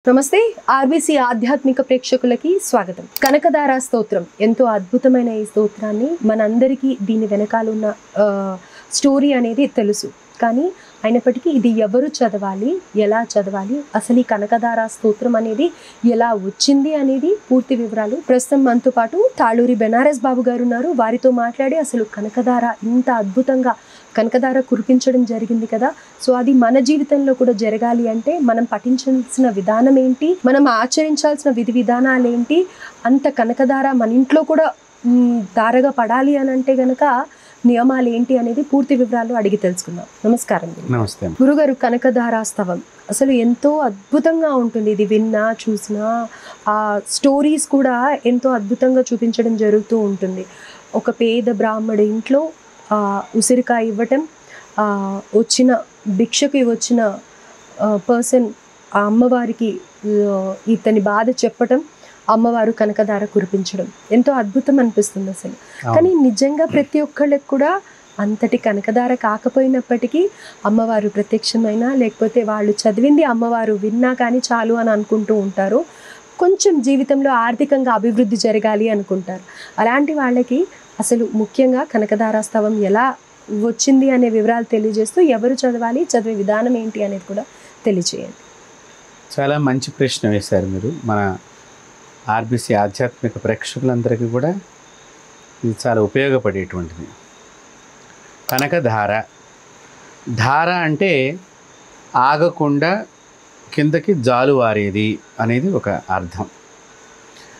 నమస్తే ఆర్బీసీ ఆధ్యాత్మిక ప్రేక్షకులకి స్వాగతం. కనకదార స్తోత్రం ఎంతో అద్భుతమైన ఈ స్తోత్రాన్ని మనందరికీ దీని వెనకాల ఉన్న స్టోరీ అనేది తెలుసు. కానీ అయినప్పటికీ ఇది ఎవరు చదవాలి, ఎలా చదవాలి, అసలు ఈ కనకదార స్తోత్రం అనేది ఎలా వచ్చింది అనేది పూర్తి వివరాలు ప్రస్తుతం మనతో పాటు తాళూరి బెనారస్ బాబు గారు ఉన్నారు. వారితో మాట్లాడి అసలు కనకదార ఇంత అద్భుతంగా కనకదార కురిపించడం జరిగింది కదా, సో అది మన జీవితంలో కూడా జరగాలి అంటే మనం పఠించాల్సిన విధానం ఏంటి, మనం ఆచరించాల్సిన విధి విధానాలు ఏంటి, అంత కనకదార మన ఇంట్లో కూడా దారగా పడాలి అని అంటే గనక నియమాలు ఏంటి అనేది పూర్తి వివరాలు అడిగి తెలుసుకుందాం. నమస్కారం. నమస్తే గురుగారు, కనకదారాస్తవం అసలు ఎంతో అద్భుతంగా ఉంటుంది. ఇది విన్నా చూసినా ఆ స్టోరీస్ కూడా ఎంతో అద్భుతంగా చూపించడం జరుగుతూ ఉంటుంది. ఒక పేద బ్రాహ్మడి ఇంట్లో ఉసిరికాయ ఇవ్వటం, వచ్చిన భిక్షకి వచ్చిన పర్సన్ ఆ అమ్మవారికి ఇతని బాధ చెప్పటం, అమ్మవారు కనకదార కురిపించడం ఎంతో అద్భుతం అనిపిస్తుంది అసలు. కానీ నిజంగా ప్రతి ఒక్కళ్ళకి కూడా అంతటి కనకదార కాకపోయినప్పటికీ అమ్మవారు ప్రత్యక్షమైనా లేకపోతే వాళ్ళు చదివింది అమ్మవారు విన్నా కానీ చాలు అని అనుకుంటూ ఉంటారు. కొంచెం జీవితంలో ఆర్థికంగా అభివృద్ధి జరగాలి అనుకుంటారు. అలాంటి వాళ్ళకి అసలు ముఖ్యంగా కనకదారాస్తవం ఎలా వచ్చింది అనే వివరాలు తెలియజేస్తూ ఎవరు చదవాలి, చదివే విధానం ఏంటి అనేది కూడా తెలియజేయండి. చాలా మంచి ప్రశ్న వేశారు మీరు. మన ఆర్బీసీ ఆధ్యాత్మిక ప్రేక్షకులందరికీ కూడా ఇది చాలా ఉపయోగపడేటువంటిది. కనకధార, ధార అంటే ఆగకుండా కిందకి జాలువారేది అనేది ఒక అర్థం.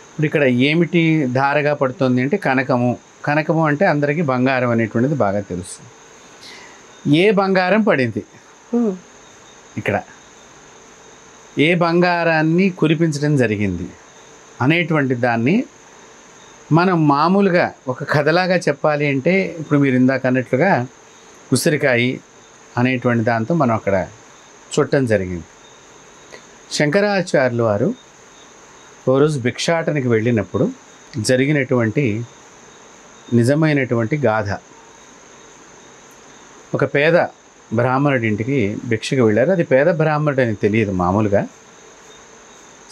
ఇప్పుడు ఇక్కడ ఏమిటి ధారగా పడుతుంది అంటే కనకము. కనకము అంటే అందరికీ బంగారం అనేటువంటిది బాగా తెలుసు. ఏ బంగారం పడింది ఇక్కడ, ఏ బంగారాన్ని కురిపించడం జరిగింది అనేటువంటి దాన్ని మనం మామూలుగా ఒక కథలాగా చెప్పాలి అంటే ఇప్పుడు మీరు ఇందాక అన్నట్లుగా ఉసిరికాయ అనేటువంటి దాంతో మనం అక్కడ చుట్టం జరిగింది. శంకరాచార్యులు వారు ఓ రోజు భిక్షాటనకి వెళ్ళినప్పుడు జరిగినటువంటి నిజమైనటువంటి గాథ. ఒక పేద బ్రాహ్మణుడి ఇంటికి భిక్షకు వెళ్ళారు. అది పేద బ్రాహ్మణుడు అని తెలియదు. మామూలుగా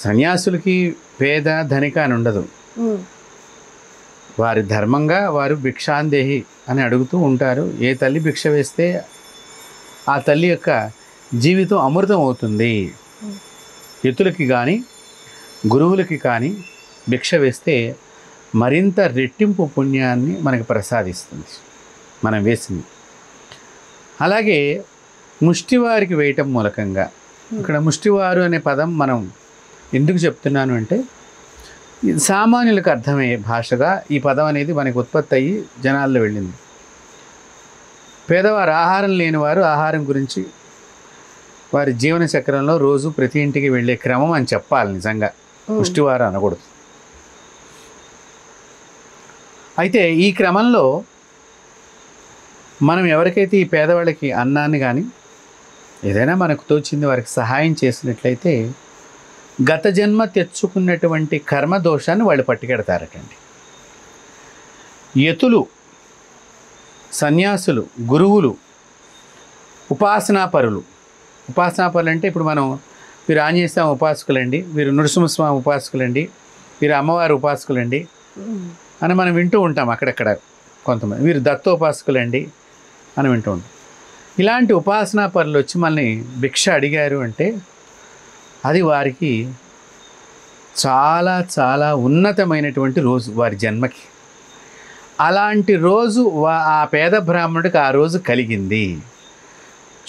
సన్యాసులకి పేద ధనిక అని ఉండదు. వారి ధర్మంగా వారు భిక్షాందేహి అని అడుగుతూ ఉంటారు. ఏ తల్లి భిక్ష వేస్తే ఆ తల్లి యొక్క జీవితం అమృతం అవుతుంది. యతులకి కానీ గురువులకి కానీ భిక్ష వేస్తే మరింత రెట్టింపు పుణ్యాన్ని మనకి ప్రసాదిస్తుంది మనం వేసింది. అలాగే ముష్టివారికి వేయటం మూలకంగా, ఇక్కడ ముష్టివారు అనే పదం మనం ఎందుకు చెప్తున్నాను అంటే సామాన్యులకు అర్థమయ్యే భాషగా ఈ పదం అనేది మనకి ఉత్పత్తి అయ్యి జనాల్లో వెళ్ళింది. పేదవారు, ఆహారం లేనివారు ఆహారం గురించి వారి జీవన చక్రంలో రోజు ప్రతి ఇంటికి వెళ్ళే క్రమం అని చెప్పాలి. నిజంగా ముష్టివారు అనకూడదు. అయితే ఈ క్రమంలో మనం ఎవరికైతే ఈ పేదవాళ్ళకి అన్నాన్ని కానీ ఏదైనా మనకు తోచింది వారికి సహాయం చేసినట్లయితే గత జన్మ తెచ్చుకున్నటువంటి కర్మ దోషాన్ని వాళ్ళు పట్టుకెడతారటండి. యతులు, సన్యాసులు, గురువులు, ఉపాసనాపరులు. ఉపాసనాపరులు అంటే ఇప్పుడు మనం వీరు ఆంజనేయ స్వామి ఉపాసకులండి, వీరు నృసింహస్వామి ఉపాసకులండి, వీరు అమ్మవారి ఉపాసకులండి అని మనం వింటూ ఉంటాం. అక్కడక్కడ కొంతమంది వీరు దత్తోపాసకులండి అని వింటూ ఉంటాం. ఇలాంటి ఉపాసనా పరులు వచ్చి మనల్ని భిక్ష అడిగారు అంటే అది వారికి చాలా చాలా ఉన్నతమైనటువంటి రోజు వారి జన్మకి. అలాంటి రోజు ఆ పేద బ్రాహ్మణుడికి ఆ రోజు కలిగింది.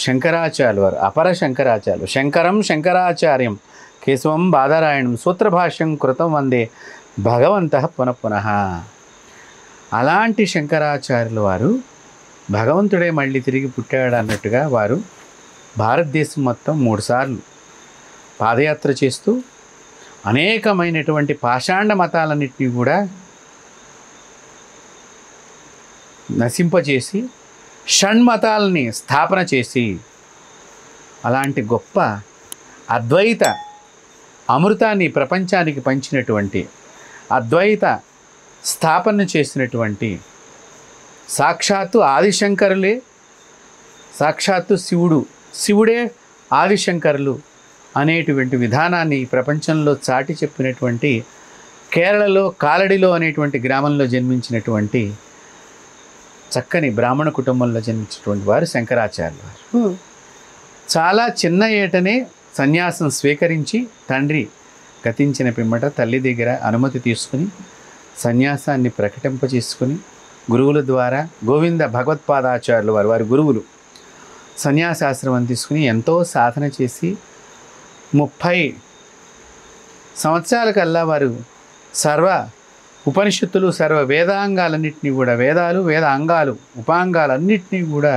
శంకరాచార్యులు వారు, అపర శంకరాచార్యులు, శంకరం శంకరాచార్యం కేశవం బాదరాయణం సూత్రభాష్యం కృతం వందే భగవంతః పునఃపునః. అలాంటి శంకరాచార్యులు వారు భగవంతుడే మళ్ళీ తిరిగి పుట్టాడు అన్నట్టుగా వారు భారతదేశం మొత్తం 3 సార్లు పాదయాత్ర చేస్తూ అనేకమైనటువంటి పాషాండ మతాలన్నింటినీ కూడా నశింపచేసి షణ్మతాలని స్థాపన చేసి అలాంటి గొప్ప అద్వైత అమృతాన్ని ప్రపంచానికి పంచినటువంటి, అద్వైత స్థాపన చేసినటువంటి సాక్షాత్తు ఆదిశంకరులే, సాక్షాత్తు శివుడే ఆదిశంకరులు అనేటువంటి విధానాన్ని ప్రపంచంలో చాటి చెప్పినటువంటి కేరళలో కాలడిలో అనేటువంటి గ్రామంలో జన్మించినటువంటి చక్కని బ్రాహ్మణ కుటుంబంలో జన్మించినటువంటి వారు శంకరాచార్యులు వారు. చాలా చిన్న ఏటనే సన్యాసం స్వీకరించి తండ్రి గతించిన పిమ్మట తల్లి దగ్గర అనుమతి తీసుకుని సన్యాసాన్ని ప్రకటింపచేసుకుని గురువుల ద్వారా గోవింద భగవత్పాదాచార్యులు వారు వారి గురువులు సన్యాసాశ్రమం తీసుకుని ఎంతో సాధన చేసి 30 సంవత్సరాల కల్లా వారు సర్వ ఉపనిషత్తులు సర్వ వేదాంగాలన్నింటినీ కూడా వేదాలు వేద అంగాలు ఉపాంగాలన్నింటినీ కూడా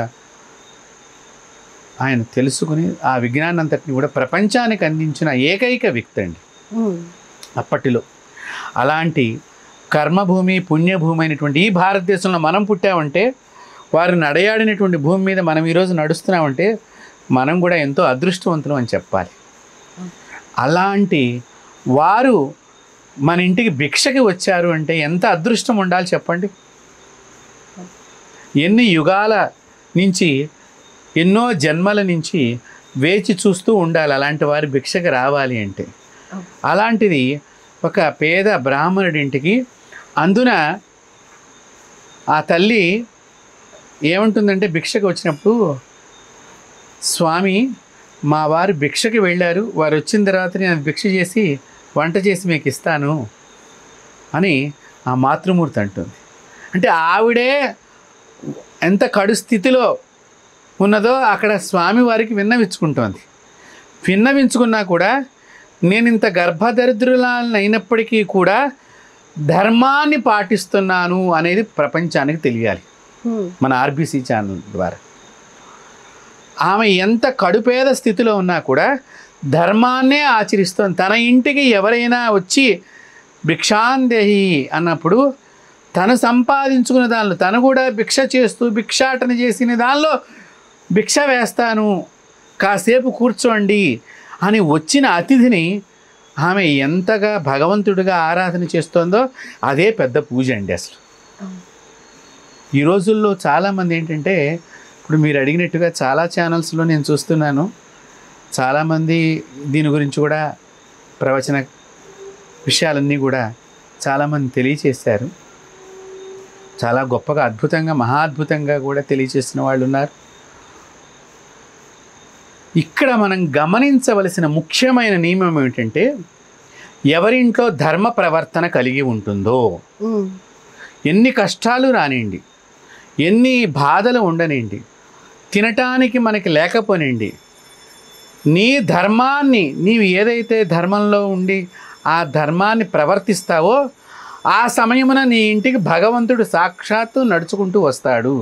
ఆయన తెలుసుకుని ఆ విజ్ఞానం అంతటిని కూడా ప్రపంచానికి అందించిన ఏకైక వ్యక్తి అండి అప్పటిలో. అలాంటి కర్మభూమి పుణ్యభూమి అయినటువంటి ఈ భారతదేశంలో మనం పుట్టామంటే వారు నడయాడినటువంటి భూమి మీద మనం ఈరోజు నడుస్తున్నామంటే మనం కూడా ఎంతో అదృష్టవంతులం అని చెప్పాలి. అలాంటి వారు మన ఇంటికి భిక్షకి వచ్చారు అంటే ఎంత అదృష్టం ఉండాలి చెప్పండి. ఎన్ని యుగాల నుంచి ఎన్నో జన్మల నుంచి వేచి చూస్తూ ఉండాలి అలాంటి వారి భిక్షకి రావాలి అంటే. అలాంటిది ఒక పేద బ్రాహ్మణుడింటికి అందున ఆ తల్లి ఏమంటుందంటే భిక్షకి వచ్చినప్పుడు, స్వామి మా వారు భిక్షకి వెళ్ళారు, వారు వచ్చిన తర్వాత నేను భిక్ష చేసి వంట చేసి మీకు ఇస్తాను అని ఆ మాతృమూర్తి అంటుంది. అంటే ఆవిడే ఎంత కడు స్థితిలో ఉన్నదో అక్కడ స్వామివారికి విన్నవించుకుంటోంది. విన్నవించుకున్నా కూడా నేను ఇంత గర్భదరిద్రులను అయినప్పటికీ కూడా ధర్మాన్ని పాటిస్తున్నాను అనేది ప్రపంచానికి తెలియాలి మన ఆర్బీసీ ఛానల్ ద్వారా. ఆమె ఎంత కడుపేద స్థితిలో ఉన్నా కూడా ధర్మాన్నే ఆచరిస్తుంది. తన ఇంటికి ఎవరైనా వచ్చి భిక్షాందేహి అన్నప్పుడు తను సంపాదించుకున్న దానిలో తను కూడా భిక్ష చేస్తూ భిక్షాటన చేసిన దానిలో భిక్ష వేస్తాను కాసేపు కూర్చోండి అని వచ్చిన అతిథిని ఆమె ఎంతగా భగవంతుడిగా ఆరాధన చేస్తుందో అదే పెద్ద పూజ అండి. అసలు ఈ రోజుల్లో చాలామంది ఏంటంటే ఇప్పుడు మీరు అడిగినట్టుగా చాలా ఛానల్స్లో నేను చూస్తున్నాను, చాలామంది దీని గురించి కూడా ప్రవచన విషయాలన్నీ కూడా చాలామంది తెలియచేశారు. చాలా గొప్పగా అద్భుతంగా మహా అద్భుతంగా కూడా తెలియచేసిన వాళ్ళు ఉన్నారు. ఇక్కడ మనం గమనించవలసిన ముఖ్యమైన నియమం ఏమిటంటే ఎవరింట్లో ధర్మ ప్రవర్తన కలిగి ఉంటుందో, ఎన్ని కష్టాలు రానివ్వండి, ఎన్ని బాధలు ఉండనివ్వండి, తినటానికి మనకి లేకపోనివ్వండి, నీ ధర్మాన్ని నీవు ఏదైతే ధర్మంలో ఉండి ఆ ధర్మాన్ని ప్రవర్తిస్తావో ఆ సమయమున నీ ఇంటికి భగవంతుడు సాక్షాత్తు నడుచుకుంటూ వస్తాడు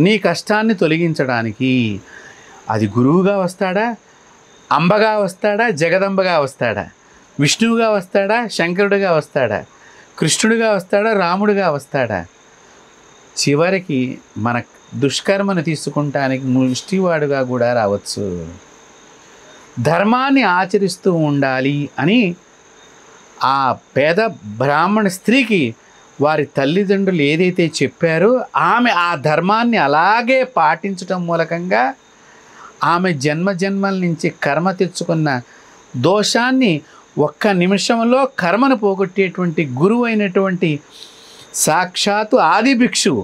నీ కష్టాన్ని తొలగించడానికి. అది గురువుగా వస్తాడా, అంబగా వస్తాడా, జగదంబగా వస్తాడా, విష్ణువుగా వస్తాడా, శంకరుడిగా వస్తాడా, కృష్ణుడిగా వస్తాడా, రాముడిగా వస్తాడా, చివరికి మన దుష్కర్మను తీసుకుంటానికి ముష్టివాడుగా కూడా రావచ్చు. ధర్మాన్ని ఆచరిస్తూ ఉండాలి అని ఆ పేద బ్రాహ్మణ స్త్రీకి వారి తల్లిదండ్రులు ఏదైతే చెప్పారో ఆమె ఆ ధర్మాన్ని అలాగే పాటించటం మూలకంగా ఆమె జన్మజన్మల నుంచి కర్మ తెచ్చుకున్న దోషాన్ని ఒక్క నిమిషంలో కర్మను పోగొట్టేటువంటి గురువు అయినటువంటి సాక్షాత్తు ఆది భిక్షువు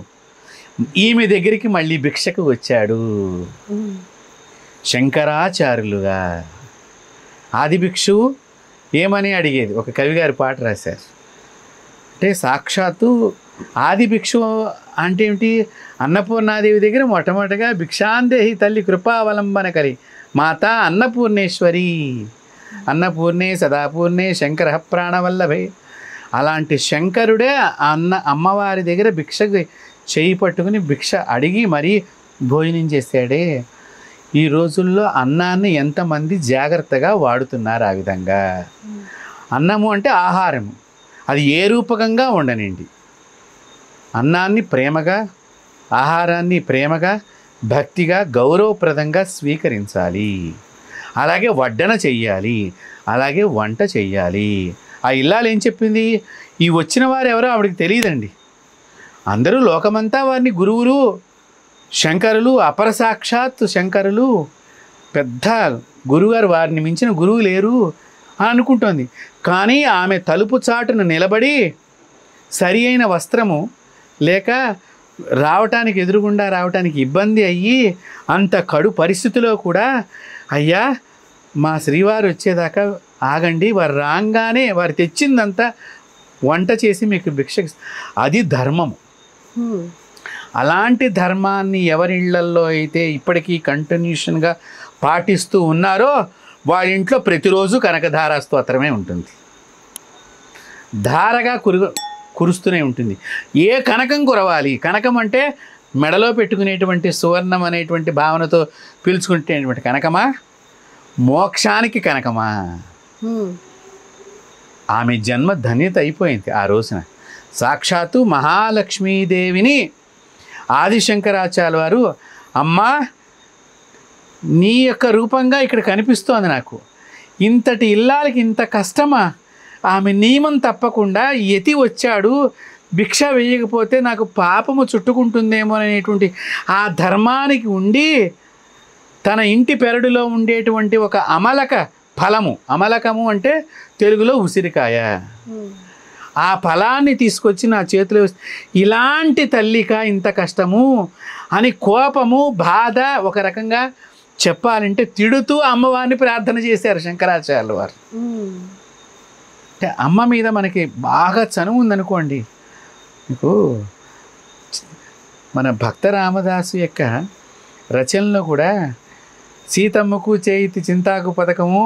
ఈమె దగ్గరికి మళ్ళీ భిక్షకు వచ్చాడు శంకరాచార్యులుగా. ఆది భిక్షువు ఏమని అడిగేది ఒక కవిగారి పాట రాశారు. అంటే సాక్షాత్తు ఆది భిక్షువు అంటే ఏమిటి, అన్నపూర్ణాదేవి దగ్గర మొట్టమొదటిగా భిక్షాందేహి తల్లి కృపావలంబన కలి మాత అన్నపూర్ణేశ్వరి, అన్నపూర్ణే సదాపూర్ణే శంకర ప్రాణవల్లభే. అలాంటి శంకరుడే అమ్మవారి దగ్గర భిక్షకు చేయి పట్టుకుని భిక్ష అడిగి మరీ భోజనం చేశాడే. ఈ రోజుల్లో అన్నాన్ని ఎంతమంది జాగ్రత్తగా వాడుతున్నారు. ఆ విధంగా అన్నము అంటే ఆహారము, అది ఏ రూపకంగా ఉండనండి, అన్నాన్ని ప్రేమగా ఆహారాన్ని ప్రేమగా భక్తిగా గౌరవప్రదంగా స్వీకరించాలి. అలాగే వడ్డన చెయ్యాలి, అలాగే వంట చెయ్యాలి. ఆ ఇల్లాలు ఏం చెప్పింది, ఈ వచ్చిన వారు ఎవరో ఆవిడకి తెలియదండి. అందరూ లోకమంతా వారిని గురువులు శంకరులు అపరసాక్షాత్ శంకరులు పెద్ద గురువుగారు, వారిని మించిన గురువు లేరు అని అనుకుంటోంది. కానీ ఆమె తలుపు చాటును నిలబడి సరి అయిన వస్త్రము లేక రావటానికి, ఎదురుగుండా రావటానికి ఇబ్బంది అయ్యి అంత కడు పరిస్థితిలో కూడా, అయ్యా మా శ్రీవారు వచ్చేదాకా ఆగండి, వారు రాగానే వారు తెచ్చిందంతా వంట చేసి మీకు భిక్ష, అది ధర్మము. అలాంటి ధర్మాన్ని ఎవరిళ్లల్లో అయితే ఇప్పటికీ కంటిన్యూషన్గా పాటిస్తూ ఉన్నారో వారి ఇంట్లో ప్రతిరోజు కనకధారా స్తోత్రమే ఉంటుంది. ధారగా కురుస్తూనే ఉంటుంది. ఏ కనకం కురవాలి? కనకం అంటే మెడలో పెట్టుకునేటువంటి సువర్ణం అనేటువంటి భావనతో పీల్చుకునేటువంటి కనకమా, మోక్షానికి కనకమా? ఆమె జన్మ ధన్యత అయిపోయింది ఆ రోజున. సాక్షాత్తు మహాలక్ష్మీదేవిని ఆదిశంకరాచార్య వారు, అమ్మా నీ యొక్క రూపంగా ఇక్కడ కనిపిస్తోంది నాకు, ఇంతటి ఇల్లాలకి ఇంత కష్టమా? ఆమె నియమం తప్పకుండా యతి వచ్చాడు, భిక్ష వేయకపోతే నాకు పాపము చుట్టుకుంటుందేమో అనేటువంటి ఆ ధర్మానికి ఉండి తన ఇంటి పెరడులో ఉండేటువంటి ఒక అమలక ఫలము, అమలకము అంటే తెలుగులో ఉసిరికాయ, ఆ ఫలాన్ని తీసుకొచ్చి నా చేతిలో, ఇలాంటి తల్లిక ఇంత కష్టము అని కోపము, బాధ, ఒక రకంగా చెప్పాలంటే తిడుతూ అమ్మవారిని ప్రార్థన చేశారు శంకరాచార్యుల వారు. అంటే అమ్మ మీద మనకి బాగా చనువు ఉందనుకోండి. మీకు మన భక్త రామదాసు యొక్క రచనలో కూడా సీతమ్మకు చేయితి చింతాకు పథకము,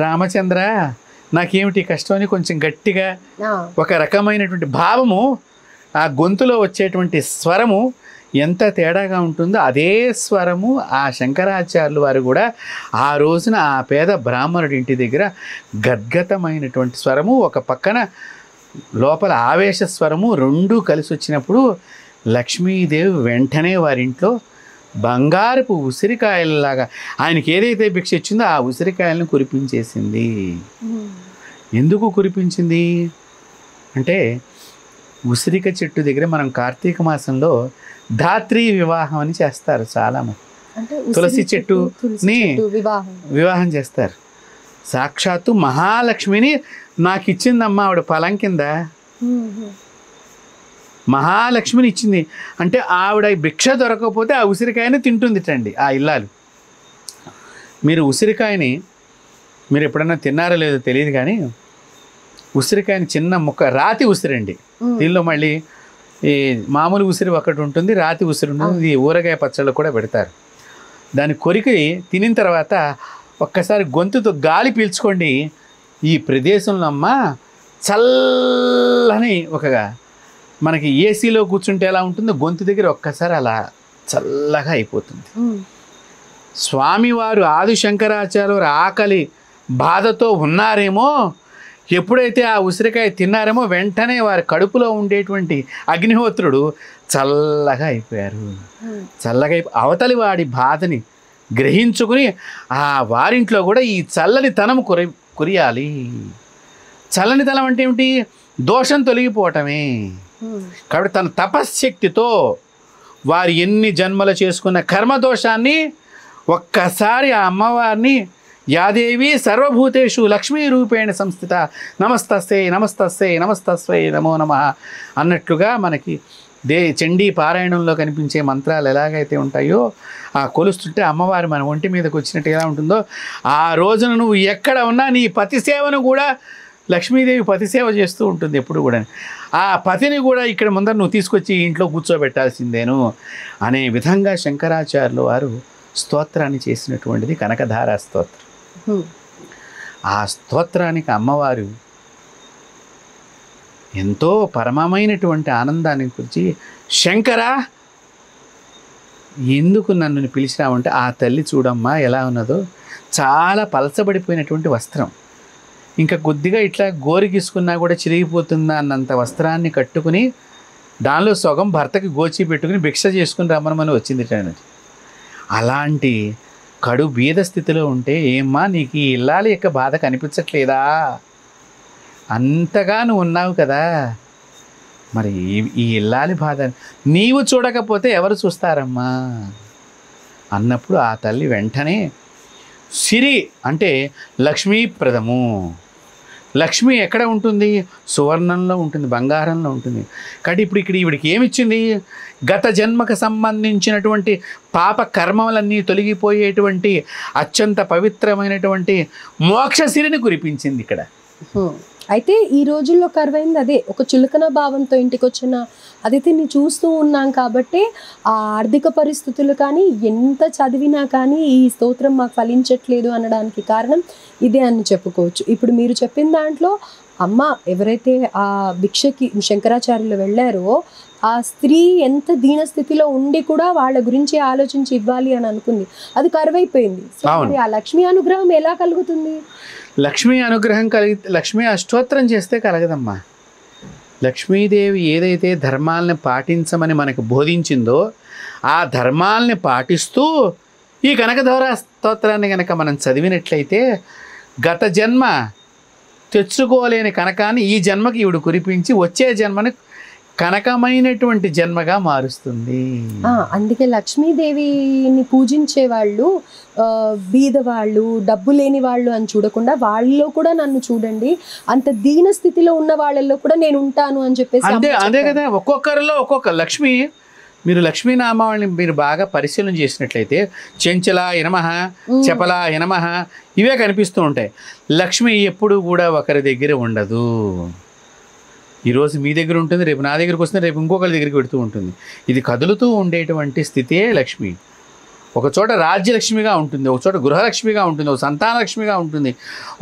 రామచంద్ర నాకేమిటి కష్టం అని కొంచెం గట్టిగా ఒక రకమైనటువంటి భావము, ఆ గొంతులో వచ్చేటువంటి స్వరము ఎంత తేడాగా ఉంటుందో అదే స్వరము ఆ శంకరాచార్యులు వారు కూడా ఆ రోజున ఆ పేద బ్రాహ్మణుడి ఇంటి దగ్గర గద్గతమైనటువంటి స్వరము, ఒక పక్కన లోపల ఆవేశ స్వరము రెండూ కలిసి వచ్చినప్పుడు లక్ష్మీదేవి వెంటనే వారింట్లో బంగారపు ఉసిరికాయలలాగా ఆయనకి ఏదైతే భిక్ష ఇచ్చిందో ఆ ఉసిరికాయలను కురిపించేసింది. ఎందుకు కురిపించింది అంటే, ఉసిరిక చెట్టు దగ్గర మనం కార్తీక మాసంలో ధాత్రి వివాహం అని చేస్తారు చాలామంది. తులసి చెట్టుని వివాహం చేస్తారు. సాక్షాత్తు మహాలక్ష్మిని నాకు ఇచ్చిందమ్మా ఆవిడ ఫలం కింద, మహాలక్ష్మిని ఇచ్చింది అంటే ఆవిడ భిక్ష దొరకకపోతే ఆ ఉసిరికాయని తింటుందిటండి ఆ ఇల్లాలు. మీరు ఉసిరికాయని మీరు ఎప్పుడన్నా తిన్నారో లేదో తెలియదు కానీ, ఉసిరికాయని చిన్న ముక్క, రాతి ఉసిరండి, దీనిలో మళ్ళీ ఈ మామూలు ఉసిరి ఒకటి ఉంటుంది, రాతి ఉసిరి ఉంటుంది, ఇది ఊరగాయ పచ్చళ్ళు కూడా పెడతారు. దాన్ని కొరికి తినిన తర్వాత ఒక్కసారి గొంతుతో గాలి పీల్చుకోండి, ఈ ప్రదేశంలో అమ్మ చల్లని ఒకగా మనకి ఏసీలో కూర్చుంటే ఎలా ఉంటుందో గొంతు దగ్గర ఒక్కసారి అలా చల్లగా అయిపోతుంది. స్వామివారు ఆదిశంకరాచార్య వారు ఆకలి బాధతో ఉన్నారేమో, ఎప్పుడైతే ఆ ఉసిరికాయ తిన్నారేమో వెంటనే వారి కడుపులో ఉండేటువంటి అగ్నిహోత్రుడు చల్లగా అయిపోయారు. చల్లగా అవతలి వాడి బాధని గ్రహించుకుని ఆ వారింట్లో కూడా ఈ చల్లని తనము కురియాలి. చల్లని తనం అంటే ఏమిటి? దోషం తొలగిపోవటమే. కాబట్టి తన తపశ్శక్తితో వారు ఎన్ని జన్మలు చేసుకున్న కర్మదోషాన్ని ఒక్కసారి ఆ అమ్మవారిని, యాదేవి సర్వభూతేషు లక్ష్మీ రూపేణ సంస్థిత నమస్తస్సే నమస్తస్సే నమస్తస్వై నమో నమః అన్నట్లుగా మనకి చండీ పారాయణంలో కనిపించే మంత్రాలు ఎలాగైతే ఉంటాయో ఆ కొలుస్తుంటే అమ్మవారు మన ఒంటి మీదకి వచ్చినట్టు ఎలా ఉంటుందో, ఆ రోజున నువ్వు ఎక్కడ ఉన్నా నీ పతి సేవను కూడా లక్ష్మీదేవి పతి సేవ చేస్తూ ఉంటుంది ఎప్పుడు కూడా. ఆ పతిని కూడా ఇక్కడ ముందర నువ్వు తీసుకొచ్చి ఇంట్లో కూర్చోబెట్టాల్సిందేను అనే విధంగా శంకరాచార్యులు వారు స్తోత్రాన్ని చేసినటువంటిది కనకధారా స్తోత్రం. ఆ స్తోత్రానికి అమ్మవారు ఎంతో పరమమైనటువంటి ఆనందాన్ని గురించి, శంకర ఎందుకు నన్ను పిలిచినావంటే, ఆ తల్లి చూడమ్మా ఎలా ఉన్నదో, చాలా పలచబడిపోయినటువంటి వస్త్రం, ఇంకా కొద్దిగా ఇట్లా గోరికిసుకున్నా కూడా చిరిగిపోతుందా అన్నంత వస్త్రాన్ని కట్టుకుని దానిలో సగం భర్తకి గోచి పెట్టుకుని భిక్ష చేసుకుని రమ్మని వచ్చింది. అలాంటి కడు బీద స్థితిలో ఉంటే, ఏమ్మా నీకు ఈ ఇల్లాలి యొక్క బాధ కనిపించట్లేదా? అంతగా నువ్వు ఉన్నావు కదా, మరి ఈ ఇల్లాలి బాధ నీవు చూడకపోతే ఎవరు చూస్తారమ్మా? అన్నప్పుడు ఆ తల్లి వెంటనే సిరి అంటే లక్ష్మీప్రదము. లక్ష్మి ఎక్కడ ఉంటుంది? సువర్ణంలో ఉంటుంది, బంగారంలో ఉంటుంది. కాబట్టి ఇప్పుడు ఇక్కడ ఈవిడికి ఏమిచ్చింది? గత జన్మకు సంబంధించినటువంటి పాప కర్మలన్నీ తొలగిపోయేటువంటి అత్యంత పవిత్రమైనటువంటి మోక్షసిరిని కురిపించింది ఇక్కడ. అయితే ఈ రోజుల్లో కరువైంది అదే, ఒక చులకన భావంతో ఇంటికి వచ్చిన అతిథిని చూస్తూ ఉన్నాం కాబట్టి ఆ ఆర్థిక పరిస్థితులు కానీ, ఎంత చదివినా కానీ ఈ స్తోత్రం మాకు ఫలించట్లేదు అనడానికి కారణం ఇదే అని చెప్పుకోవచ్చు. ఇప్పుడు మీరు చెప్పిన దాంట్లో అమ్మ ఎవరైతే ఆ భిక్షకి శంకరాచార్యులు వెళ్ళారో ఆ స్త్రీ ఎంత దీనస్థితిలో ఉండి కూడా వాళ్ళ గురించి ఆలోచించి ఇవ్వాలి అని అనుకుంది, అది కరువైపోయింది. సో మరి ఆ లక్ష్మీ అనుగ్రహం ఎలా కలుగుతుంది? లక్ష్మీ అనుగ్రహం లక్ష్మీ అష్టోత్తరం చేస్తే కలగదమ్మా. లక్ష్మీదేవి ఏదైతే ధర్మాలని పాటించమని మనకు బోధించిందో ఆ ధర్మాలని పాటిస్తూ ఈ కనకధార స్తోత్రాన్ని కనుక మనం చదివినట్లయితే గత జన్మ తెచ్చుకోలేని కనకాన్ని ఈ జన్మకి ఈవిడ కురిపించి వచ్చే జన్మని కనకమైనటువంటి జన్మగా మారుస్తుంది. అందుకే లక్ష్మీదేవిని పూజించే వాళ్ళు బీదవాళ్ళు, డబ్బు లేని వాళ్ళు అని చూడకుండా వాళ్ళలో కూడా నన్ను చూడండి, అంత దీన స్థితిలో ఉన్న వాళ్ళల్లో కూడా నేను ఉంటాను అని చెప్పేసి. అదే కదా, ఒక్కొక్కరిలో ఒక్కొక్క లక్ష్మి. మీరు లక్ష్మీనామావళిని మీరు బాగా పరిశీలన చేసినట్లయితే చెంచలాయ నమః, చపలాయ నమః ఇవే కనిపిస్తూ ఉంటాయి. లక్ష్మి ఎప్పుడు కూడా ఒకరి దగ్గర ఉండదు. ఈరోజు మీ దగ్గర ఉంటుంది, రేపు నా దగ్గరికి వస్తుంది, రేపు ఇంకొకరి దగ్గరికి పెడుతూ ఉంటుంది. ఇది కదులుతూ ఉండేటువంటి స్థితే లక్ష్మి. ఒక చోట రాజ్యలక్ష్మిగా ఉంటుంది, ఒక చోట గృహలక్ష్మిగా ఉంటుంది, ఒక సంతానలక్ష్మిగా ఉంటుంది,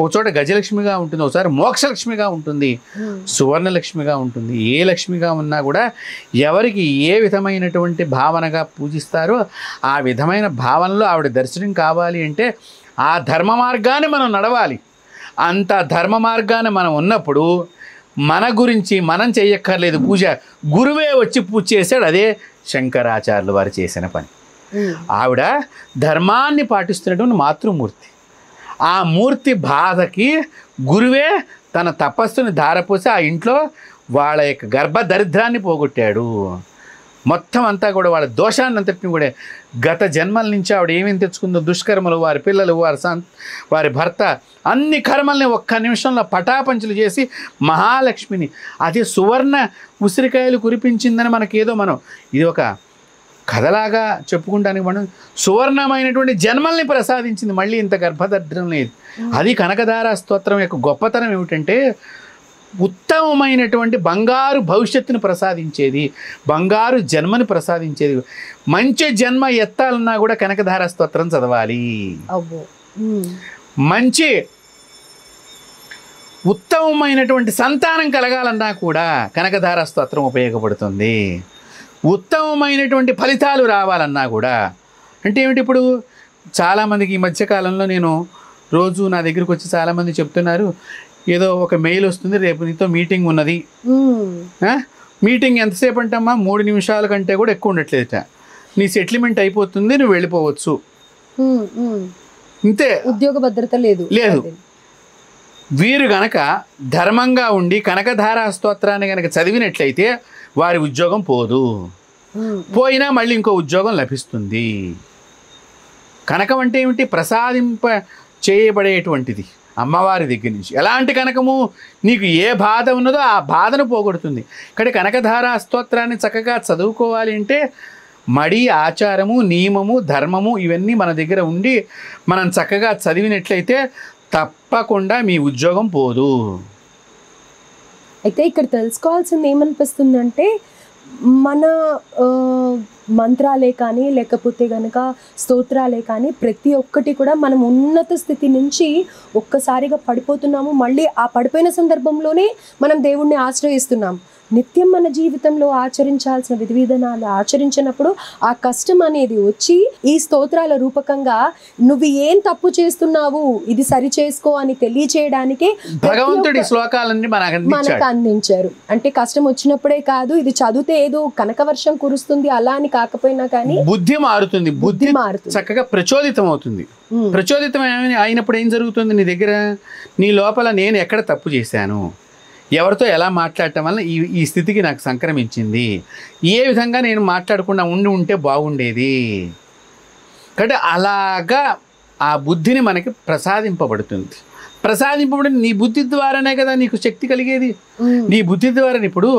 ఒక చోట గజలక్ష్మిగా ఉంటుంది, ఒకసారి మోక్షలక్ష్మిగా ఉంటుంది, సువర్ణలక్ష్మిగా ఉంటుంది. ఏ లక్ష్మిగా ఉన్నా కూడా ఎవరికి ఏ విధమైనటువంటి భావనగా పూజిస్తారో ఆ విధమైన భావనలో ఆవిడ దర్శనం కావాలి అంటే ఆ ధర్మ మార్గాన్ని మనం నడవాలి. అంత ధర్మ మార్గాన్ని మనం ఉన్నప్పుడు మన గురించి మనం చెయ్యక్కర్లేదు పూజ, గురువే వచ్చి పూజ చేశాడు. అదే శంకరాచార్యులు వారు చేసిన పని. ఆవిడ ధర్మాన్ని పాటిస్తున్నటువంటి మాతృమూర్తి. ఆ మూర్తి బాధకి గురువే తన తపస్సుని ధారపోసి ఆ ఇంట్లో వాళ్ళ యొక్క గర్భ దరిద్రాన్ని పోగొట్టాడు. మొత్తం అంతా కూడా వాళ్ళ దోషాన్ని అంతటిని కూడా గత జన్మల నుంచి ఆవిడ ఏమేమి తెచ్చుకుందో, దుష్కర్మలు, వారి పిల్లలు, వారి భర్త, అన్ని కర్మల్ని ఒక్క నిమిషంలో పటాపంచలు చేసి మహాలక్ష్మిని అదే సువర్ణ ఉసిరికాయలు కురిపించిందని మనకేదో మనం ఇది ఒక కథలాగా చెప్పుకుంటానికి మనం సువర్ణమైనటువంటి జన్మల్ని ప్రసాదించింది. మళ్ళీ ఇంత గర్భదరిద్రం లేదు. అది కనకధార స్తోత్రం యొక్క గొప్పతనం ఏమిటంటే ఉత్తమమైనటువంటి బంగారు భవిష్యత్తును ప్రసాదించేది, బంగారు జన్మని ప్రసాదించేది. మంచి జన్మ ఎత్తాలన్నా కూడా కనకధార స్తోత్రం చదవాలి. మంచి ఉత్తమమైనటువంటి సంతానం కలగాలన్నా కూడా కనకధార స్తోత్రం ఉపయోగపడుతుంది. ఉత్తమమైనటువంటి ఫలితాలు రావాలన్నా కూడా అంటే ఏమిటి? ఇప్పుడు చాలామందికి ఈ మధ్యకాలంలో నేను రోజు నా దగ్గరికి వచ్చి చాలామంది చెప్తున్నారు, ఏదో ఒక మెయిల్ వస్తుంది, రేపు నీతో మీటింగ్ ఉన్నది. మీటింగ్ ఎంతసేపు అంటమ్మా? 3 నిమిషాల కంటే కూడా ఎక్కువ ఉండట్లేదట. నీ సెటిల్మెంట్ అయిపోతుంది, నువ్వు వెళ్ళిపోవచ్చు. ఇంతే. ఉద్యోగ భద్రత లేదు. వీరు గనక ధర్మంగా ఉండి కనకధార స్తోత్రాన్ని గనక చదివినట్లయితే వారి ఉద్యోగం పోదు, పోయినా మళ్ళీ ఇంకో ఉద్యోగం లభిస్తుంది. కనకం అంటే ఏమిటి? ప్రసాదింప చేయబడేటువంటిది అమ్మవారి దగ్గర నుంచి. ఎలాంటి కనకము? నీకు ఏ బాధ ఉన్నదో ఆ బాధను పోగొడుతుంది. ఇక్కడ కనకధార స్తోత్రాన్ని చక్కగా చదువుకోవాలి అంటే మడి, ఆచారము, నియమము, ధర్మము ఇవన్నీ మన దగ్గర ఉండి మనం చక్కగా చదివినట్లయితే తప్పకుండా మీ ఉద్యోగం పోదు. అయితే ఇక్కడ తెలుసుకోవాల్సింది ఏమనిపిస్తుందంటే మన మంత్రాలే కానీ లేకపోతే కనుక స్తోత్రాలే కానీ ప్రతి ఒక్కటి కూడా మనం ఉన్నత స్థితి నుంచి ఒక్కసారిగా పడిపోతున్నాము. మళ్ళీ ఆ పడిపోయిన సందర్భంలోనే మనం దేవుణ్ణి ఆశ్రయిస్తున్నాం. నిత్యం మన జీవితంలో ఆచరించాల్సిన విధి విధానాలు ఆచరించినప్పుడు ఆ కష్టం అనేది వచ్చి ఈ స్తోత్రాల రూపకంగా నువ్వు ఏం తప్పు చేస్తున్నావు, ఇది సరి చేసుకో అని తెలియచేయడానికి భగవంతుడి శ్లోకాలన్నీ మనకు అందించారు. అంటే కష్టం వచ్చినప్పుడే కాదు, ఇది చదివితే ఏదో కనకవర్షం కురుస్తుంది అలా అని కాకపోయినా కానీ బుద్ధి మారుతుంది, బుద్ధి చక్కగా ప్రచోదితం అవుతుంది. ప్రచోదితం అయినప్పుడు ఏం జరుగుతుంది? నీ దగ్గర నీ లోపల నేను ఎక్కడ తప్పు చేశాను, ఎవరితో ఎలా మాట్లాడటం వల్ల ఈ స్థితికి నాకు సంక్రమించింది, ఏ విధంగా నేను మాట్లాడకుండా ఉంటే బాగుండేది, కాబట్టి అలాగా ఆ బుద్ధిని మనకి ప్రసాదింపబడుతుంది. ప్రసాదింపబడి నీ బుద్ధి ద్వారానే కదా నీకు శక్తి కలిగేది. నీ బుద్ధి ద్వారా ఇప్పుడు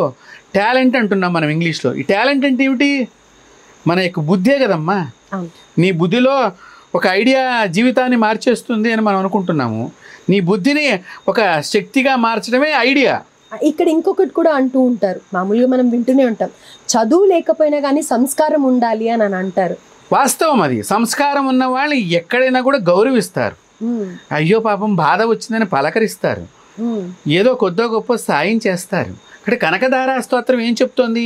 టాలెంట్ అంటున్నాం మనం ఇంగ్లీష్లో. ఈ టాలెంట్ అంటే ఏమిటి? మన యొక్క బుద్ధే కదమ్మా. నీ బుద్ధిలో ఒక ఐడియా జీవితాన్ని మార్చేస్తుంది అని మనం అనుకుంటున్నాము. నీ బుద్ధిని ఒక శక్తిగా మార్చడమే ఐడియా. ఇక్కడ ఇంకొకటి కూడా అంటూ ఉంటారు, మామూలుగా మనం వింటూనే ఉంటాం, చదువు లేకపోయినా కానీ సంస్కారం ఉండాలి అని అంటారు. వాస్తవం అది. సంస్కారం ఉన్న వాళ్ళని ఎక్కడైనా కూడా గౌరవిస్తారు. అయ్యో పాపం బాధ వచ్చిందని పలకరిస్తారు. ఏదో కొద్దో గొప్ప సాయం చేస్తారు. ఇక్కడ కనకధారా స్తోత్రం ఏం చెప్తోంది?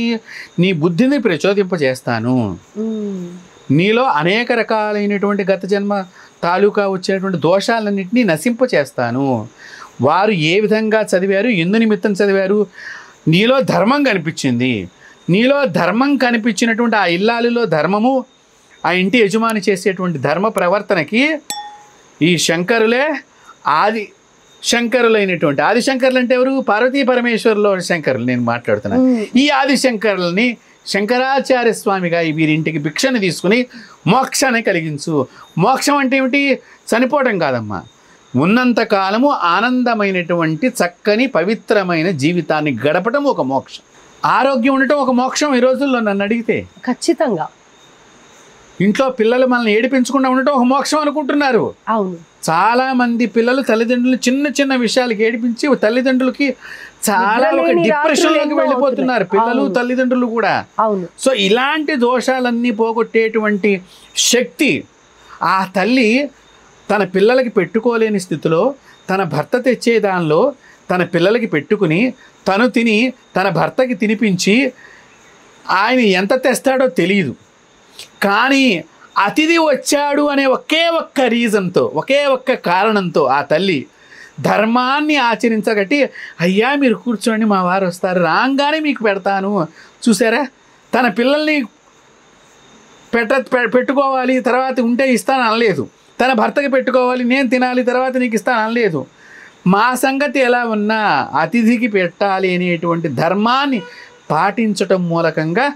నీ బుద్ధిని ప్రచోదింపజేస్తాను, నీలో అనేక రకాలైనటువంటి గత జన్మ తాలూకా వచ్చేటువంటి దోషాలన్నింటినీ నశింపచేస్తాను. వారు ఏ విధంగా చదివారు, ఎందు నిమిత్తం చదివారు, నీలో ధర్మం కనిపించింది. నీలో ధర్మం కనిపించినటువంటి ఆ ఇల్లాలిలో ధర్మము, ఆ ఇంటి యజమాని చేసేటువంటి ధర్మ ప్రవర్తనకి ఈ శంకరులే ఆది శంకరులైనటువంటి, ఆది శంకరులు అంటే ఎవరు? పార్వతీ పరమేశ్వరులో శంకరులు నేను మాట్లాడుతున్నాను. ఈ ఆది శంకరులని శంకరాచార్య స్వామిగా వీరింటికి భిక్షను తీసుకుని మోక్షాన్ని కలిగించు. మోక్షం అంటే ఏమిటి? చనిపోవడం కాదమ్మా, ఉన్నంతకాలము ఆనందమైనటువంటి చక్కని పవిత్రమైన జీవితాన్ని గడపడం ఒక మోక్షం. ఆరోగ్యం ఉండటం ఒక మోక్షం ఈ రోజుల్లో నన్ను అడిగితే. ఖచ్చితంగా. ఇంట్లో పిల్లలు మనల్ని ఏడిపించకుండా ఉండటం ఒక మోక్షం అనుకుంటున్నారు. అవును. చాలా మంది పిల్లలు తల్లిదండ్రులు చిన్న చిన్న విషయాలకి ఏడిపించి తల్లిదండ్రులకి చాలా ఒక డిప్రెషన్లోకి వెళ్ళిపోతున్నారు పిల్లలు, తల్లిదండ్రులు కూడా. అవును. సో ఇలాంటి దోషాలన్నీ పోగొట్టేటువంటి శక్తి ఆ తల్లి తన పిల్లలకి పెట్టుకోలేని స్థితిలో తన భర్త తెచ్చే దానిలో తన పిల్లలకి పెట్టుకుని తను తిని తన భర్తకి తినిపించి, ఆయన ఎంత తెస్తాడో తెలియదు కానీ అతిథి వచ్చాడు అనే ఒకే ఒక్క రీజన్తో, ఒకే ఒక్క కారణంతో ఆ తల్లి ధర్మాన్ని ఆచరించగట్టి, అయ్యా మీరు కూర్చోండి మా వారు వస్తారు రాగానే మీకు పెడతాను. చూసారా, తన పిల్లల్ని పెట్టుకోవాలి తర్వాత ఉంటే ఇస్తాను అనలేదు. తన భర్తకి పెట్టుకోవాలి, నేను తినాలి తర్వాత నీకు ఇస్తాను అనలేదు. మా సంగతి ఎలా ఉన్నా అతిథికి పెట్టాలి అనేటువంటి ధర్మాన్ని పాటించటం మూలకంగా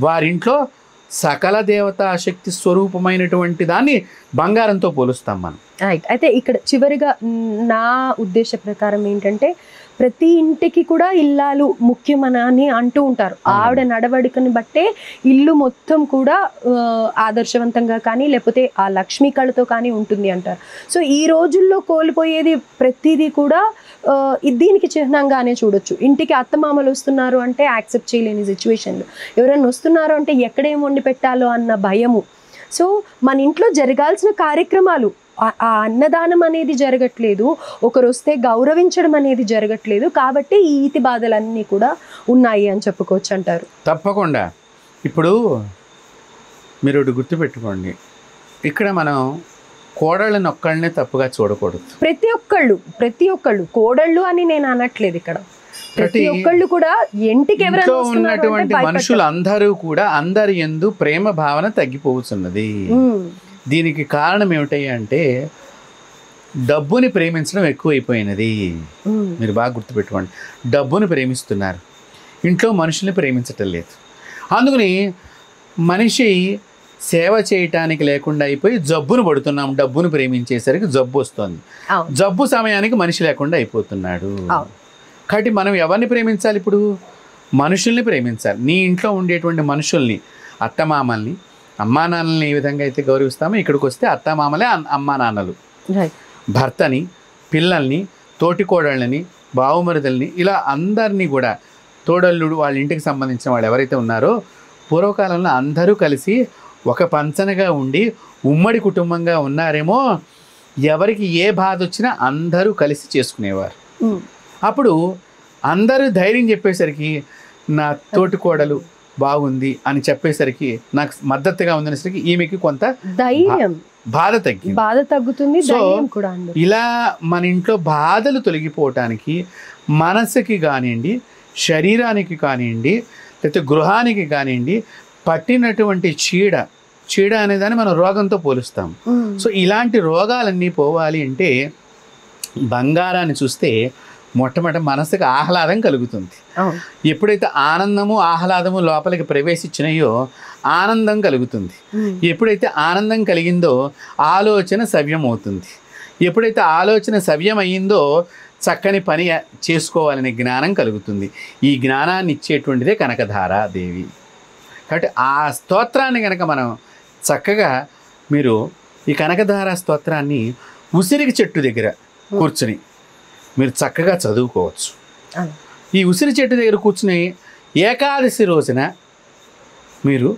వారింట్లో సకల దేవతా శక్తి స్వరూపమైనటువంటి దాన్ని బంగారంతో పోలుస్తాం మనం. రైట్. అయితే ఇక్కడ చివరిగా నా ఉద్దేశ ప్రకారం ఏంటంటే, ప్రతి ఇంటికి కూడా ఇల్లాలు ముఖ్యమని అంటూ ఉంటారు. ఆవిడ నడవడికని బట్టే ఇల్లు మొత్తం కూడా ఆదర్శవంతంగా కానీ లేకపోతే ఆ లక్ష్మీ కళతో కానీ ఉంటుంది అంటారు. సో ఈ రోజుల్లో కోల్పోయేది ప్రతిదీ కూడా దీనికి చిహ్నంగానే చూడొచ్చు. ఇంటికి అత్తమామలు వస్తున్నారు అంటే యాక్సెప్ట్ చేయలేని సిచ్యువేషన్లు, ఎవరైనా వస్తున్నారు అంటే ఎక్కడేం వండి పెట్టాలో అన్న భయము. సో మన ఇంట్లో జరగాల్సిన కార్యక్రమాలు, ఆ అన్నదానం అనేది జరగట్లేదు, ఒకరు వస్తే గౌరవించడం అనేది జరగట్లేదు. కాబట్టి ఈ ఈతి బాధలన్నీ కూడా ఉన్నాయి అని చెప్పుకోవచ్చు అంటారు. తప్పకుండా. ఇప్పుడు మీరు ఒకటి గుర్తుపెట్టుకోండి, ఇక్కడ మనం కోడళ్ళని ఒక్కళ్ళనే తప్పుగా చూడకూడదు. ప్రతి ఒక్కళ్ళు కోడళ్ళు అని నేను అనట్లేదు. ఇక్కడ ప్రతి ఒక్కళ్ళు కూడా ఇంటికి ఎవరైనా ఉన్నటువంటి మనుషులు అందరూ కూడా అందరి యందు ప్రేమ భావన తగ్గిపోతున్నది. దీనికి కారణం ఏమిటి అంటే డబ్బుని ప్రేమించడం ఎక్కువైపోయినది. మీరు బాగా గుర్తుపెట్టుకోండి, డబ్బుని ప్రేమిస్తున్నారు, ఇంట్లో మనుషుల్ని ప్రేమించటం లేదు. అందుకని మనిషి సేవ చేయటానికి లేకుండా అయిపోయి జబ్బును పడుతున్నాం. డబ్బును ప్రేమించేసరికి జబ్బు వస్తుంది, జబ్బు సమయానికి మనిషి లేకుండా అయిపోతున్నాడు. కాబట్టి మనం ఎవరిని ప్రేమించాలి? ఇప్పుడు మనుషుల్ని ప్రేమించాలి. నీ ఇంట్లో ఉండేటువంటి మనుషుల్ని, అత్తమామల్ని, అమ్మా నాన్నల్ని ఏ విధంగా అయితే గౌరవిస్తామో ఇక్కడికి వస్తే అత్తమామలే అమ్మా నాన్నలు, భర్తని, పిల్లల్ని, తోటికోడళ్ళని, బావుమరుదల్ని, ఇలా అందరినీ కూడా, తోడల్లుడు వాళ్ళ ఇంటికి సంబంధించిన వాళ్ళు ఎవరైతే ఉన్నారో పూర్వకాలంలో అందరూ కలిసి ఒక పంచనగా ఉండి ఉమ్మడి కుటుంబంగా ఉన్నారేమో. ఎవరికి ఏ బాధ వచ్చినా అందరూ కలిసి చేసుకునేవారు. అప్పుడు అందరూ ధైర్యం చెప్పేసరికి నా తోటికోడలు బాగుంది అని చెప్పేసరికి, నాకు మద్దతుగా ఉందనేసరికి ఈమెకి కొంత ధైర్యం, బాధ తగ్గుతుంది. సో ఇలా మన ఇంట్లో బాధలు తొలగిపోవటానికి మనసుకి కానివ్వండి, శరీరానికి కానివ్వండి, లేకపోతే గృహానికి కానివ్వండి పట్టినటువంటి చీడ అనేదాన్ని మనం రోగంతో పోలుస్తాం. సో ఇలాంటి రోగాలన్నీ పోవాలి అంటే బంగారాన్ని చూస్తే మొట్టమొదటి మనసుకు ఆహ్లాదం కలుగుతుంది. అవును. ఎప్పుడైతే ఆనందము ఆహ్లాదము లోపలికి ప్రవేశించినాయో ఆనందం కలుగుతుంది. ఎప్పుడైతే ఆనందం కలిగిందో ఆలోచన సవ్యమవుతుంది. ఎప్పుడైతే ఆలోచన సవ్యమయ్యిందో చక్కని పని చేసుకోవాలనే జ్ఞానం కలుగుతుంది. ఈ జ్ఞానాన్ని ఇచ్చేటువంటిదే కనకధార దేవి. కాబట్టి ఆ స్తోత్రాన్ని కనుక మనం చక్కగా మీరు ఈ కనకధార స్తోత్రాన్ని ఉసిరికి చెట్టు దగ్గర కూర్చుని మీరు చక్కగా చదువుకోవచ్చు. ఈ ఉసిరి చెట్టు దగ్గర కూర్చుని ఏకాదశి రోజున మీరు,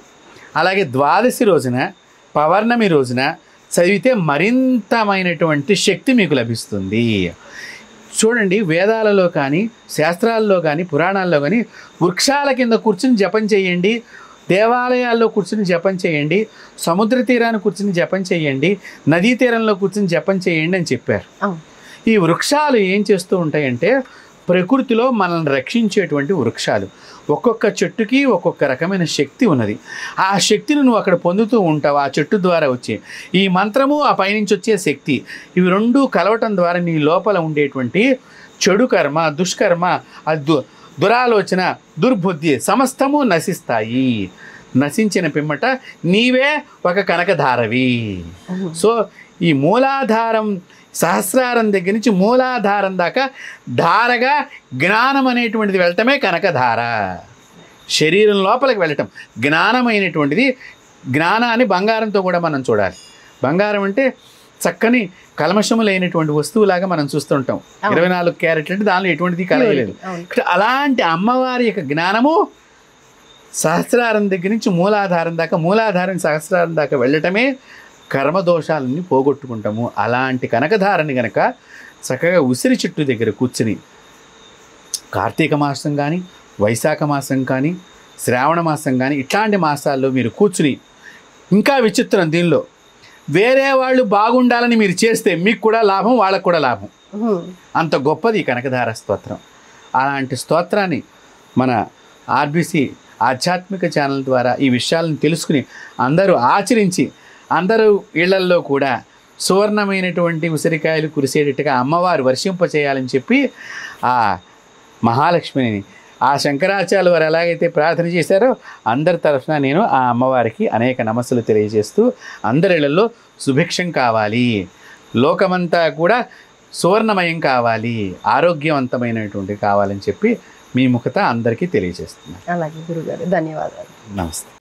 అలాగే ద్వాదశి రోజున, పౌర్ణమి రోజున చదివితే మరింతమైనటువంటి శక్తి మీకు లభిస్తుంది. చూడండి, వేదాలలో కానీ శాస్త్రాల్లో కానీ పురాణాల్లో కానీ వృక్షాల కింద కూర్చుని జపం చేయండి, దేవాలయాల్లో కూర్చుని జపం చేయండి, సముద్ర తీరాన్ని కూర్చుని జపం చేయండి, నదీ తీరంలో కూర్చుని జపం చేయండి అని చెప్పారు. ఈ వృక్షాలు ఏం చేస్తూ ఉంటాయంటే ప్రకృతిలో మనల్ని రక్షించేటువంటి వృక్షాలు. ఒక్కొక్క చెట్టుకి ఒక్కొక్క రకమైన శక్తి ఉన్నది. ఆ శక్తిని నువ్వు అక్కడ పొందుతూ ఉంటావు ఆ చెట్టు ద్వారా వచ్చే ఈ మంత్రము, ఆ పైనుంచి వచ్చే శక్తి. ఇవి రెండూ కలవటం ద్వారా నీ లోపల ఉండేటువంటి చెడు కర్మ, దుష్కర్మ, దురాలోచన, దుర్బుద్ధి సమస్తము నశిస్తాయి. నశించిన పిమ్మట నీవే ఒక కనకధారవి. సో ఈ మూలాధారం సహస్రారం దగ్గర నుంచి మూలాధారం దాకా ధారగా జ్ఞానం అనేటువంటిది వెళ్ళటమే కనకధార. శరీరం లోపలికి వెళ్ళటం జ్ఞానమైనటువంటిది. జ్ఞానాన్ని బంగారంతో కూడా మనం చూడాలి. బంగారం అంటే చక్కని కల్మషము లేనటువంటి వస్తువులాగా మనం చూస్తుంటాం. 24 క్యారెట్లు అంటే దానిలో ఎటువంటిది కలగలేదు. అలాంటి అమ్మవారి యొక్క జ్ఞానము సహస్రారం దగ్గర నుంచి మూలాధారం దాకా, మూలాధారం సహస్రారం దాకా వెళ్ళటమే కర్మదోషాలన్నీ పోగొట్టుకుంటాము. అలాంటి కనకధారని గనక చక్కగా ఉసిరి చెట్టు దగ్గర కూర్చుని కార్తీక మాసం కానీ, వైశాఖ మాసం కానీ, శ్రావణ మాసం కానీ ఇట్లాంటి మాసాల్లో మీరు కూర్చుని, ఇంకా విచిత్రం దీనిలో వేరే వాళ్ళు బాగుండాలని మీరు చేస్తే మీకు కూడా లాభం, వాళ్ళకు కూడా లాభం. అంత గొప్పది ఈ కనకధార స్తోత్రం. అలాంటి స్తోత్రాన్ని మన ఆర్బీసీ ఆధ్యాత్మిక ఛానల్ ద్వారా ఈ విషయాలను తెలుసుకుని అందరూ ఆచరించి అందరూ ఇళ్లల్లో కూడా సువర్ణమైనటువంటి ఉసిరికాయలు కురిసేటట్టుగా అమ్మవారు వర్షింపచేయాలని చెప్పి ఆ మహాలక్ష్మిని, ఆ శంకరాచార్యులు వారు ఎలాగైతే ప్రార్థన చేశారో అందరి తరఫున నేను ఆ అమ్మవారికి అనేక నమస్సులు తెలియజేస్తూ అందరి ఇళ్లలో సుభిక్షం కావాలి, లోకమంతా కూడా సువర్ణమయం కావాలి, ఆరోగ్యవంతమైనటువంటి కావాలని చెప్పి మీ ముఖత అందరికీ తెలియజేస్తున్నాను. అలాగే గురుగారు, ధన్యవాదాలు. నమస్తే.